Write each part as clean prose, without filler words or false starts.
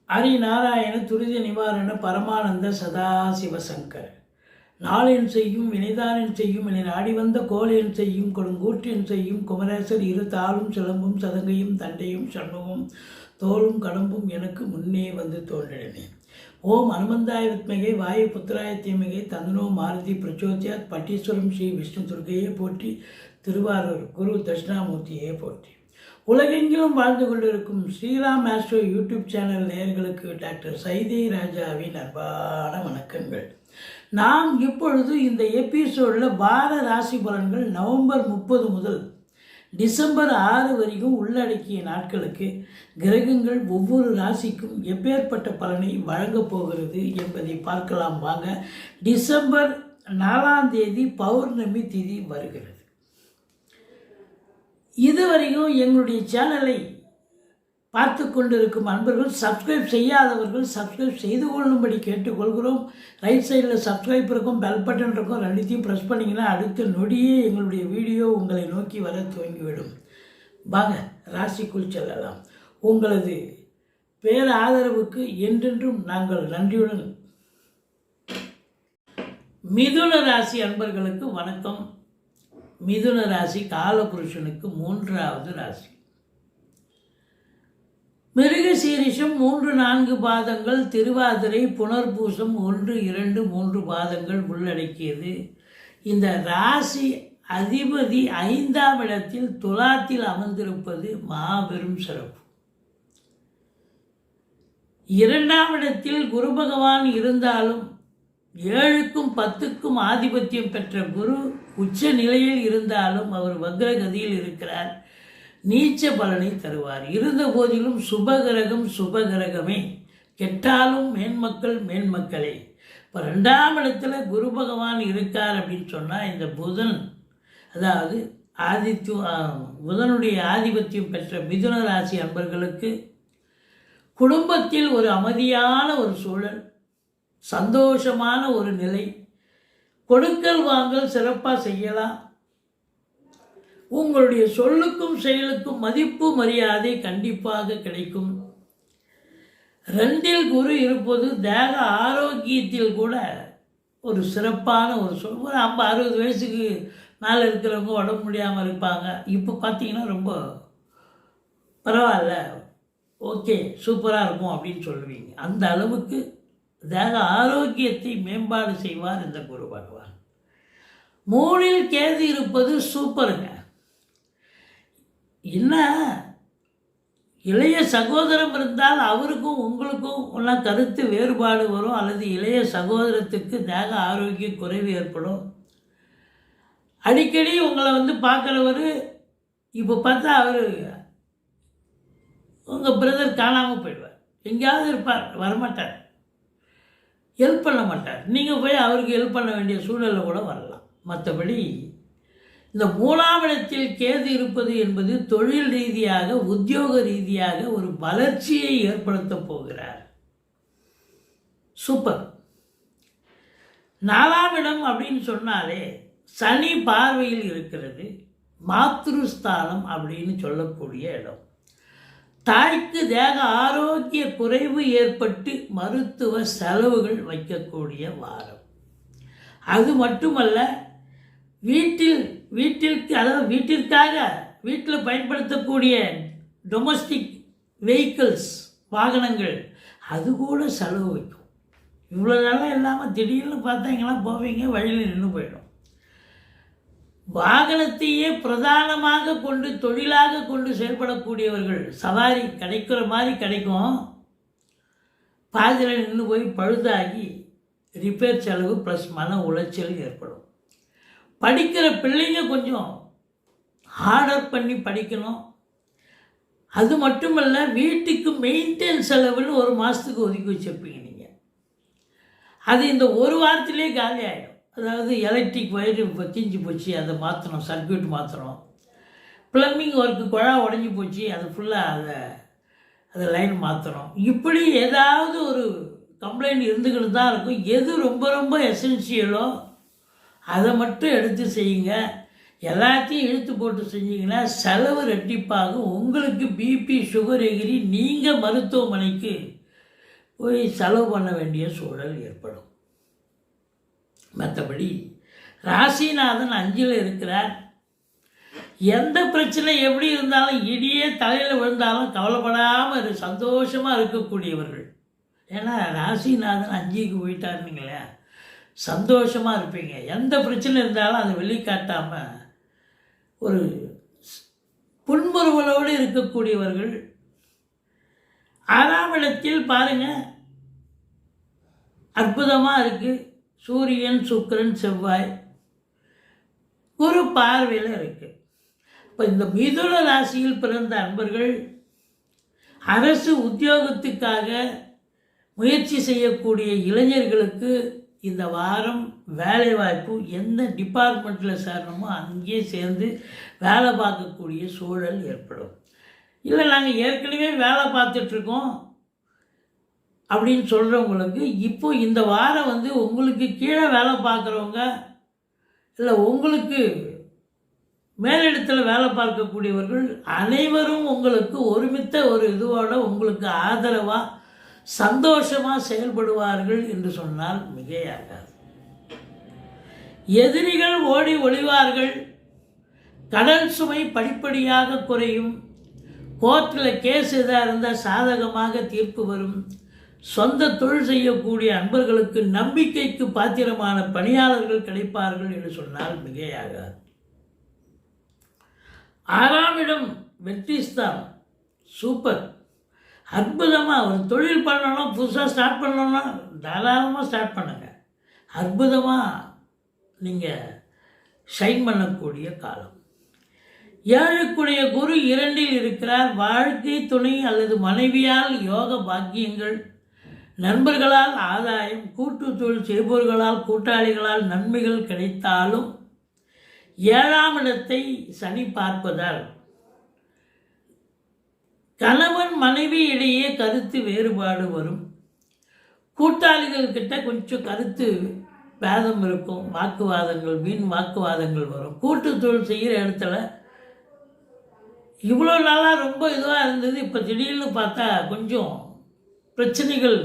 ஹரிநாராயண துரித நிவாரண பரமானந்த சதாசிவசங்கர நாளென் செய்யும் வினைதானென் செய்யும் என நாடி வந்த கோலென் செய்யும் கொடுங்கூற்றென் செய்யும் குமரேசர் இரு தாளும் சிலம்பும் சதங்கையும் தண்டையும் சண்முகம் தோளும் கடம்பும் எனக்கு முன்னே வந்து தோன்றினேன். ஓம் அனுமந்தாய வித்மகே வாயு புத்திராய தீமகே தந்தனோ மாருதி பிரச்சோத்யாத் பட்டீஸ்வரம் ஸ்ரீ விஷ்ணு துர்க்கையே போற்றி, திருவாரூர் குரு தட்சிணாமூர்த்தியே போற்றி. உலகெங்கிலும் வாழ்ந்து கொண்டிருக்கும் ஸ்ரீராம் ஆஸ்ட்ரோ யூடியூப் சேனல் நேயர்களுக்கு டாக்டர் சைதை ராஜாவின் அன்பான வணக்கங்கள். நாம் இப்பொழுது இந்த எபிசோடில் வார ராசி பலன்கள் நவம்பர் 30 முதல் டிசம்பர் 6 வரைக்கும் உள்ளடக்கிய நாட்களுக்கு கிரகங்கள் ஒவ்வொரு ராசிக்கும் எப்பேற்பட்ட பலனை வழங்கப் போகிறது என்பதை பார்க்கலாம் வாங்க. டிசம்பர் 4ஆம் தேதி பௌர்ணமி திதி வருகிறது. இதுவரைக்கும் எங்களுடைய சேனலை பார்த்து கொண்டிருக்கும் அன்பர்கள், சப்ஸ்கிரைப் செய்யாதவர்கள் சப்ஸ்கிரைப் செய்து கொள்ளும்படி கேட்டுக்கொள்கிறோம். ரைட் சைடில் சப்ஸ்கிரைப் இருக்கும், பெல் பட்டன் இருக்கும், ரெண்டுத்தையும் ப்ரெஸ் பண்ணிங்கன்னா அடுத்த நொடியே எங்களுடைய வீடியோ உங்களை நோக்கி வர துவங்கிவிடும். வாங்க ராசிக்குள் செல்லலாம். உங்களது பேர ஆதரவுக்கு என்றென்றும் நாங்கள் நன்றியுடன். மிதுன ராசி அன்பர்களுக்கு வணக்கம். மிதுன ராசி காலபுருஷனுக்கு 3வது ராசி. மிருகசீரிஷம் 3-4 பாதங்கள், திருவாதிரை புனர்பூசம் 1-2-3 பாதங்கள் உள்ளடக்கியது. இந்த ராசி அதிபதி 5ஆம் இடத்தில் துலாத்தில் அமர்ந்திருப்பது மாபெரும் சிறப்பு. 2ஆம் இடத்தில் குரு பகவான் இருந்தாலும் 7க்கும் 10க்கும் ஆதிபத்தியம் பெற்ற குரு உச்ச நிலையில் இருந்தாலும் அவர் வக்ரகதியில் இருக்கிறார். நீச்ச பலனை தருவார். இருந்த போதிலும் சுபகிரகம் சுபகிரகமே, கெட்டாலும் மேன்மக்கள் மேன்மக்களே. இப்போ 2ஆம் இடத்துல குரு பகவான் இருக்கார் அப்படின்னு சொன்னால், இந்த புதன், அதாவது புதனுடைய ஆதிபத்தியம் பெற்ற மிதுன ராசி அன்பர்களுக்கு குடும்பத்தில் ஒரு அமைதியான ஒரு சூழல், சந்தோஷமான ஒரு நிலை, கொடுக்கல் வாங்கல் சிறப்பாக செய்யலாம். உங்களுடைய சொல்லுக்கும் செயலுக்கும் மதிப்பு மரியாதை கண்டிப்பாக கிடைக்கும். 2இல் குரு இருப்பது தேக ஆரோக்கியத்தில் கூட ஒரு சிறப்பான ஒரு சொல். ஒரு 50-60 வயசுக்கு மேலே இருக்கிறவங்க உடம்பு முடியாமல் இருப்பாங்க. இப்போ பார்த்தீங்கன்னா ரொம்ப பரவாயில்ல, ஓகே சூப்பராக இருக்கும் அப்படின்னு சொல்லுவீங்க. அந்த அளவுக்கு தேக ஆரோக்கியத்தை மேம்பாடு செய்வார் இந்த குரு பகவான். 3இல் கேது இருப்பது சூப்பருங்க. என்ன, இளைய சகோதரம் இருந்தால் அவருக்கும் உங்களுக்கும் ஒன்றா கருத்து வேறுபாடு வரும், அல்லது இளைய சகோதரத்துக்கு தேக ஆரோக்கிய குறைவு ஏற்படும். அடிக்கடி உங்களை பார்க்குறவர் இப்போ பார்த்தா அவர் உங்கள் பிரதர் காணாமல் போயிடுவார், எங்கேயாவது இருப்பார், வரமாட்டார், ஹெல்ப் பண்ண மாட்டார். நீங்கள் போய் அவருக்கு ஹெல்ப் பண்ண வேண்டிய சூழ்நிலை கூட வரலாம். மற்றபடி இந்த 3ஆம் இடத்தில் கேது இருப்பது என்பது தொழில் ரீதியாக உத்தியோக ரீதியாக ஒரு வளர்ச்சியை ஏற்படுத்த போகிறார். சூப்பர். 4ஆம் இடம் அப்படின்னு சொன்னாலே சனி பார்வையில் இருக்கிறது. மாத்ருஸ்தானம் அப்படின்னு சொல்லக்கூடிய இடம். தாய்க்கு தேக ஆரோக்கிய குறைவு ஏற்பட்டு மருத்துவ செலவுகள் வைக்கக்கூடிய வாரம். அது மட்டுமல்ல, வீட்டிற்காக வீட்டில் பயன்படுத்தக்கூடிய டொமஸ்டிக் வெஹிக்கிள்ஸ், வாகனங்கள், அது கூட செலவு வைக்கும். இவ்வளோ நாளாக இல்லாமல் திடீர்னு பார்த்தீங்கன்னா போவீங்க, வழியில் நின்று போயிடும். வாகனத்தையே பிரதானமாக கொண்டு தொழிலாக கொண்டு செயல்படக்கூடியவர்கள், சவாரி கிடைக்கிற மாதிரி கிடைக்கும், பாதியில் நின்று போய் பழுதாகி ரிப்பேர் செலவு ப்ளஸ் மன உளைச்சல் ஏற்படும். படிக்கிற பிள்ளைங்க கொஞ்சம் ஆர்டர் பண்ணி படிக்கணும். அது மட்டுமல்ல, வீட்டுக்கு மெயின்டெனன்ஸ் செலவுன்னு 1 மாதத்துக்கு ஒதுக்கி வச்சுருப்பீங்க நீங்கள். அது இந்த 1 வாரத்திலே காலி ஆகிடும். அதாவது எலக்ட்ரிக் ஒயரு தீஞ்சு போச்சு, அதை மாற்றணும், சர்க்யூட் மாற்றணும். ப்ளம்பிங் ஒர்க்கு குழா உடஞ்சி போச்சு, அது ஃபுல்லாக அதை லைன் மாற்றணும். இப்படி ஏதாவது ஒரு கம்ப்ளைண்ட் இருந்துக்கிட்டு தான் இருக்கும். எது ரொம்ப ரொம்ப எசென்சியலோ அதை மட்டும் எடுத்து செய்யுங்க. எல்லாத்தையும் இழுத்து போட்டு செஞ்சிங்கன்னா செலவு ரெட்டிப்பாகும். உங்களுக்கு பிபி சுகர் எகிரி நீங்கள் மருத்துவமனைக்கு போய் செலவு பண்ண வேண்டிய சூழல் ஏற்படும். மற்றபடி ராசிநாதன் 5ல் இருக்கிறார். எந்த பிரச்சனை எப்படி இருந்தாலும் இடியே தலையில் விழுந்தாலும் கவலைப்படாமல் சந்தோஷமாக இருக்கக்கூடியவர்கள். ஏன்னா ராசிநாதன் 5க்கு போயிட்டாருங்களே, சந்தோஷமாக இருப்பீங்க. எந்த பிரச்சனை இருந்தாலும் அதை வெளிக்காட்டாமல் ஒரு புன்முறுவலோடு இருக்கக்கூடியவர்கள். 6ஆம் இடத்தில் பாருங்கள், அற்புதமாக இருக்குது. சூரியன், சுக்கிரன், செவ்வாய், குரு பார்வையில் இருக்குது. இப்போ இந்த மிதுன ராசியில் பிறந்த அன்பர்கள் அரசு உத்தியோகத்துக்காக முயற்சி செய்யக்கூடிய இளைஞர்களுக்கு இந்த வாரம் வேலைவாய்ப்பு எந்த டிபார்ட்மெண்ட்டில் சேரணுமோ அங்கேயே சேர்ந்து வேலை பார்க்கக்கூடிய சூழல் ஏற்படும். இல்லை நாங்கள் ஏற்கனவே வேலை பார்த்துட்ருக்கோம் அப்படின்னு சொல்கிறவங்களுக்கு இப்போ இந்த வாரம் உங்களுக்கு கீழே வேலை பார்க்குறவங்க, இல்லை உங்களுக்கு மேலிடத்தில் வேலை பார்க்கக்கூடியவர்கள் அனைவரும் உங்களுக்கு ஒருமித்த ஒரு இதுவோடு உங்களுக்கு ஆதரவாக சந்தோஷமாக செயல்படுவார்கள் என்று சொன்னால் மிகையாகாது. எதிரிகள் ஓடி ஒளிவார்கள். கடன் சுமை படிப்படியாக குறையும். கோர்ட்டில் கேஸ் எதாக இருந்தால் சாதகமாக தீர்ப்பு வரும். சொந்த தொழில் செய்யக்கூடிய அன்பர்களுக்கு நம்பிக்கைக்கு பாத்திரமான பணியாளர்கள் கிடைப்பார்கள் என்று சொன்னால் மிகையாகாது. 6ஆம் இடம் வெற்றிஸ்தானம். சூப்பர், அற்புதமாக ஒரு தொழில் பண்ணணும், புதுசாக ஸ்டார்ட் பண்ணணும்னா தாராளமாக ஸ்டார்ட் பண்ணுங்கள். அற்புதமாக நீங்கள் ஷைன் பண்ணக்கூடிய காலம். 7க்குடைய குரு 2ல் இருக்கிறார். வாழ்க்கை துணை அல்லது மனைவியால் யோக பாக்கியங்கள், நண்பர்களால் ஆதாயம், கூட்டு தொழில் செய்பவர்களால் கூட்டாளிகளால் நன்மைகள் கிடைத்தாலும் 7ஆம் இடத்தை சனி பார்ப்பதால் கணவன் மனைவி இடையே கருத்து வேறுபாடு வரும். கூட்டாளிகள் கிட்ட கொஞ்சம் கருத்து பேதம் இருக்கும். வாக்குவாதங்கள், வீண் வாக்குவாதங்கள் வரும். கூட்டு தொழில் செய்கிற இடத்துல இவ்வளோ நாளாக ரொம்ப இதுவாக இருந்தது, இப்போ திடீர்னு பார்த்தா கொஞ்சம் பிரச்சனைகள்,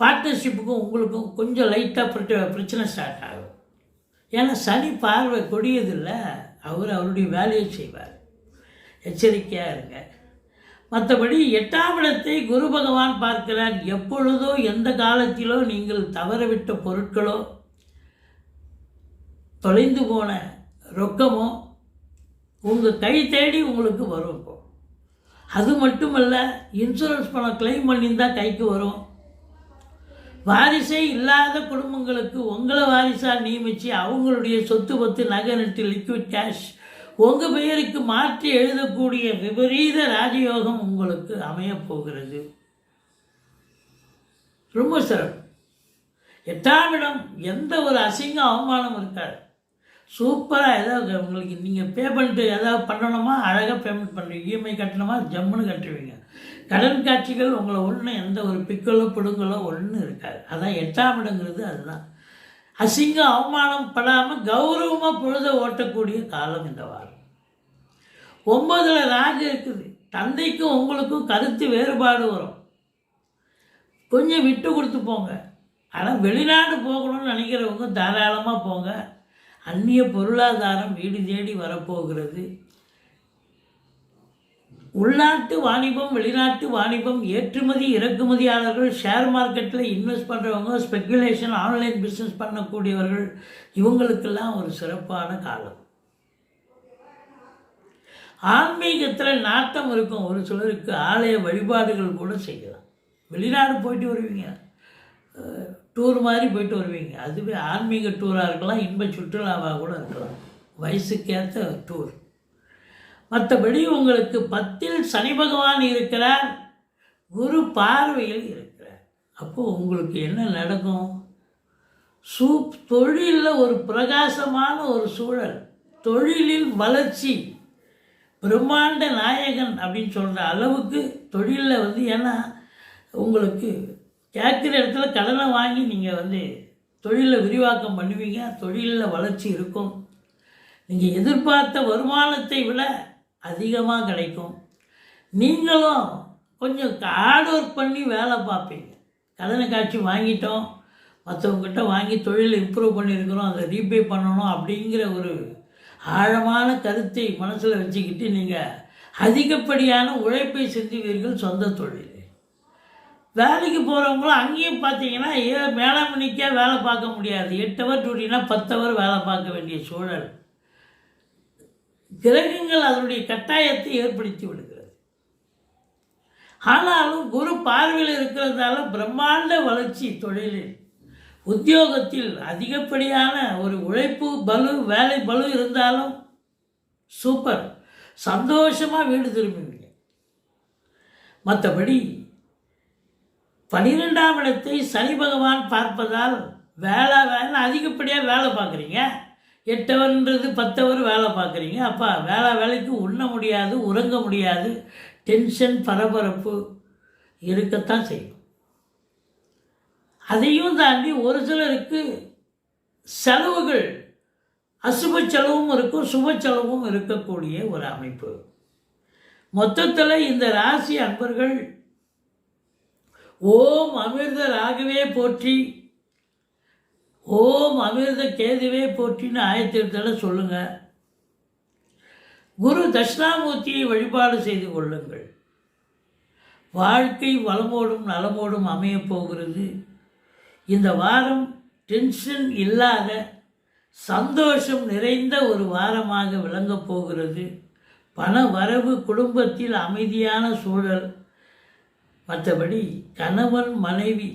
பார்ட்னர்ஷிப்புக்கும் உங்களுக்கும் கொஞ்சம் லைட்டாக பிரச்சனை ஸ்டார்ட் ஆகும். ஏன்னா சனி பார்வை கொடியதில்லை, அவருடைய வேலையை செய்வார். எச்சரிக்கையாக இருங்க. மற்றபடி 8ஆம் இடத்தை குரு பகவான் பார்க்கிறார். எப்பொழுதோ எந்த காலத்திலோ நீங்கள் தவறவிட்ட பொருட்களோ, தொலைந்து போன ரொக்கமோ உங்கள் கை தேடி உங்களுக்கு வரும். இப்போ அது மட்டுமல்ல, இன்சூரன்ஸ் பணம் கிளைம் பண்ணியிருந்தால் கைக்கு வரும். வாரிசே இல்லாத குடும்பங்களுக்கு உங்களை வாரிசாக நியமித்து அவங்களுடைய சொத்து பத்து நகை நட்டு லிக்விட் கேஷ் உங்கள் பெயருக்கு மாற்றி எழுதக்கூடிய விபரீத ராஜயோகம் உங்களுக்கு அமையப்போகிறது. ரொம்ப சிறப்பு. 8ஆம் இடம் எந்த ஒரு அசிங்க அவமானம் இருக்காது. சூப்பராக ஏதாவது உங்களுக்கு நீங்கள் பேமெண்ட்டு ஏதாவது பண்ணணுமா அழகாக பேமெண்ட் பண்ணுவீங்க. இஎம்ஐ கட்டணுமா ஜம்முன்னு கட்டுவீங்க. கடன் காட்சிகள் உங்களை ஒன்றும் எந்த ஒரு பிக்கலோ பிடுங்கலோ ஒன்றும் இருக்காது. அதான் 8ஆம் இடங்கிறது. அதுதான் அசிங்கம் அவமானம் படாமல் கௌரவமாக பொழுத ஓட்டக்கூடிய காலம் இந்த வாரம். 9ல் ராகு இருக்குது. தந்தைக்கும் உங்களுக்கும் கருத்து வேறுபாடு வரும். கொஞ்சம் விட்டு கொடுத்து போங்க. ஆனால் வெளிநாடு போகணும்னு நினைக்கிறவங்க தாராளமாக போங்க. அந்நிய பொருளாதாரம் வீடு தேடி வரப்போகிறது. உள்நாட்டு வாணிபம், வெளிநாட்டு வாணிபம், ஏற்றுமதி இறக்குமதியாளர்கள், ஷேர் மார்க்கெட்டில் இன்வெஸ்ட் பண்ணுறவங்க, ஸ்பெக்குலேஷன், ஆன்லைன் பிஸ்னஸ் பண்ணக்கூடியவர்கள், இவங்களுக்கெல்லாம் ஒரு சிறப்பான காலம். ஆன்மீகத்தில் நாட்டம் இருக்கும். ஒரு சிலருக்கு ஆலய வழிபாடுகள் கூட செய்யலாம். வெளிநாடு போயிட்டு வருவீங்க, டூர் மாதிரி போயிட்டு வருவீங்க. அதுவே ஆன்மீக டூராக இருக்கலாம், இன்ப சுற்றுலாவாக கூட இருக்கலாம். வயசுக்கேற்ற டூர். மற்றபடி உங்களுக்கு 10ல் சனி பகவான் இருக்கிறார், குரு பார்வையில் இருக்கிறார். அப்போது உங்களுக்கு என்ன நடக்கும்? தொழிலில் ஒரு பிரகாசமான ஒரு சூழல், தொழிலில் வளர்ச்சி, பிரம்மாண்ட நாயகன் அப்படின்னு சொல்கிற அளவுக்கு தொழிலில் ஏன்னா உங்களுக்கு கேட்குற இடத்துல கடனை வாங்கி நீங்கள் தொழிலில் விரிவாக்கம் பண்ணுவீங்க. தொழிலில் வளர்ச்சி இருக்கும். நீங்கள் எதிர்பார்த்த வருமானத்தை விட அதிகமாக கிடைக்கும். நீங்களும் கொஞ்சம் ஹார்ட் ஒர்க் பண்ணி வேலை பார்ப்பீங்க. கடனை காட்சி வாங்கிட்டோம், மற்றவங்ககிட்ட வாங்கி தொழிலை இம்ப்ரூவ் பண்ணியிருக்கிறோம், அதை ரீபே பண்ணணும் அப்படிங்கிற ஒரு ஆழமான கருத்தை மனசில் வச்சுக்கிட்டு நீங்கள் அதிகப்படியான உழைப்பை செஞ்சுவீர்கள் சொந்த தொழில். வேலைக்கு போகிறவங்களும் அங்கேயும் பார்த்தீங்கன்னா மேலே மணிக்கே வேலை பார்க்க முடியாது. 8 ஹவர் டியூட்டினா 10 ஹவர் வேலை பார்க்க வேண்டிய சூழல். கிரகங்கள் அதனுடைய கட்டாயத்தை ஏற்படுத்தி விடுகிறது. ஆனாலும் குரு பார்வையில் இருக்கிறதால பிரம்மாண்ட வளர்ச்சி தொழிலில், உத்தியோகத்தில் அதிகப்படியான ஒரு உழைப்பு பலு, வேலை பலு இருந்தாலும் சூப்பர், சந்தோஷமாக வீடு திரும்புவீங்க. மற்றபடி 12ஆம் இடத்தை சனி பகவான் பார்ப்பதால் வேலை அதிகப்படியாக வேலை பார்க்குறீங்க. 8 ஹவர்ன்றது 10 ஹவர் வேலை பார்க்குறீங்க. அப்போ வேலைக்கு உண்ண முடியாது, உறங்க முடியாது, டென்ஷன் பரபரப்பு இருக்கத்தான் செய்யும். அதையும் தாண்டி ஒரு சிலருக்கு செலவுகள், அசுப செலவும் இருக்கும், சுப செலவும் இருக்கக்கூடிய ஒரு அமைப்பு. மொத்தத்தில் இந்த ராசி அன்பர்கள் ஓம் அமிர்த ராகவே போற்றி, ஓம் அமிர்த கேதுவே போற்றின்னு 1008 சொல்லுங்கள். குரு தட்சிணாமூர்த்தியை வழிபாடு செய்து கொள்ளுங்கள். வாழ்க்கை வளமோடும் நலமோடும் அமையப் போகிறது. இந்த வாரம் டென்ஷன் இல்லாத சந்தோஷம் நிறைந்த ஒரு வாரமாக விளங்கப் போகிறது. பண வரவு, குடும்பத்தில் அமைதியான சூழல். மற்றபடி கணவன் மனைவி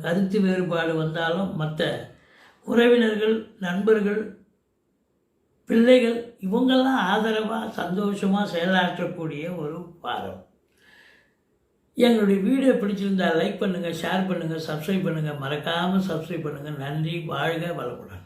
கருத்து வேறுபாடு வந்தாலும் மற்ற உறவினர்கள், நண்பர்கள், பிள்ளைகள் இவங்கெல்லாம் ஆதரவாக சந்தோஷமாக செயலாற்றக்கூடிய ஒரு வாரம். எங்களுடைய வீடியோ பிடிச்சிருந்தால் லைக் பண்ணுங்கள், ஷேர் பண்ணுங்கள், சப்ஸ்கிரைப் பண்ணுங்கள். மறக்காமல் சப்ஸ்கிரைப் பண்ணுங்கள். நன்றி. வாழ்க வளமுடன்.